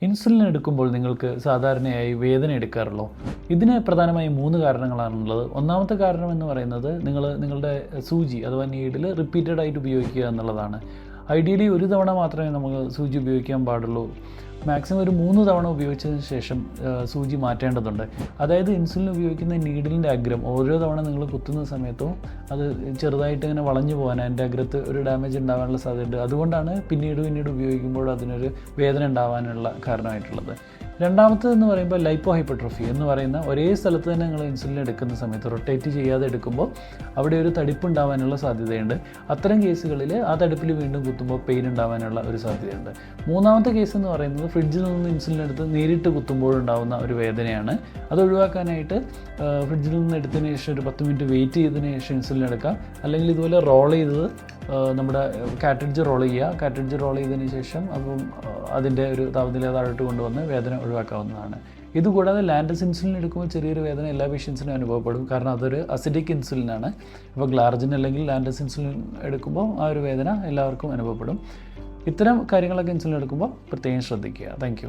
Insulin എടുക്കുമ്പോൾ നിങ്ങൾക്ക് സാധാരണയായി വേദന എടുക്കാറുള്ളോ? ഇതിന് പ്രധാനമായും 3 കാരണങ്ങളാണുള്ളത്. ഒന്നാമത്തെ കാരണം എന്ന് പറയുന്നത് നിങ്ങളുടെ സൂചി അഥവാ നീഡിൽ റിപ്പീറ്റഡ് ആയിട്ട് ഉപയോഗിക്കുക എന്നുള്ളതാണ്. ഐഡിയലി ഒരു തവണ മാത്രമേ നമുക്ക് സൂചി ഉപയോഗിക്കാൻ പാടുള്ളൂ. മാക്സിമം ഒരു 3 തവണ ഉപയോഗിച്ചതിന് ശേഷം സൂചി മാറ്റേണ്ടതുണ്ട്. അതായത് ഇൻസുലിൻ ഉപയോഗിക്കുന്ന നീഡിലിൻ്റെ അഗ്രം ഓരോ തവണ നിങ്ങൾ കുത്തുന്ന സമയത്തും അത് ചെറുതായിട്ട് ഇങ്ങനെ വളഞ്ഞു പോകാൻ അതിൻ്റെ അഗ്രത്ത് ഒരു ഡാമേജ് ഉണ്ടാകാനുള്ള സാധ്യതയുണ്ട്. അതുകൊണ്ടാണ് പിന്നീട് അതിനൊരു വേദന ഉണ്ടാകാനുള്ള കാരണമായിട്ടുള്ളത്. രണ്ടാമത്തേതെന്ന് പറയുമ്പോൾ ലൈപ്പോ ഹൈപ്പർട്രോഫി എന്ന് പറയുന്ന ഒരേ സ്ഥലത്ത് തന്നെ നിങ്ങൾ ഇൻസുലിൻ എടുക്കുന്ന സമയത്ത് റൊട്ടേറ്റ് ചെയ്യാതെ എടുക്കുമ്പോൾ അവിടെ ഒരു തടിപ്പ് ഉണ്ടാകാനുള്ള സാധ്യതയുണ്ട്. അത്തരം കേസുകളിൽ ആ തടിപ്പിൽ വീണ്ടും കുത്തുമ്പോൾ പെയിൻ ഉണ്ടാകാനുള്ള ഒരു സാധ്യതയുണ്ട്. മൂന്നാമത്തെ കേസ് എന്ന് പറയുന്നത് ഫ്രിഡ്ജിൽ നിന്ന് ഇൻസുലിൻ എടുത്ത് നേരിട്ട് കുത്തുമ്പോഴുണ്ടാകുന്ന ഒരു വേദനയാണ്. അത് ഒഴിവാക്കാനായിട്ട് ഫ്രിഡ്ജിൽ നിന്ന് എടുത്തതിന് ശേഷം ഒരു 10 മിനിറ്റ് വെയിറ്റ് ചെയ്തതിന് ശേഷം ഇൻസുലിൻ എടുക്കാം. അല്ലെങ്കിൽ ഇതുപോലെ റോൾ ചെയ്തത് നമ്മുടെ കാട്രിഡ്ജ് റോൾ ചെയ്തതിന് ശേഷം അപ്പം അതിൻ്റെ ഒരു താപനില താഴോട്ട് കൊണ്ടുവന്ന് വേദന ഒഴിവാക്കാവുന്നതാണ്. ഇതുകൂടാതെ ലാൻഡസ് ഇൻസുലിൻ എടുക്കുമ്പോൾ ചെറിയൊരു വേദന എല്ലാ പേഷ്യൻസിനും അനുഭവപ്പെടും. കാരണം അതൊരു അസിഡിക് ഇൻസുലിനാണ്. അപ്പോൾ ഗ്ലാർജിൻ അല്ലെങ്കിൽ ലാൻഡസ് ഇൻസുലിൻ എടുക്കുമ്പോൾ ആ ഒരു വേദന എല്ലാവർക്കും അനുഭവപ്പെടും. ഇത്തരം കാര്യങ്ങളൊക്കെ ഇൻസുലിൻ എടുക്കുമ്പോൾ പ്രത്യേകം ശ്രദ്ധിക്കുക. താങ്ക്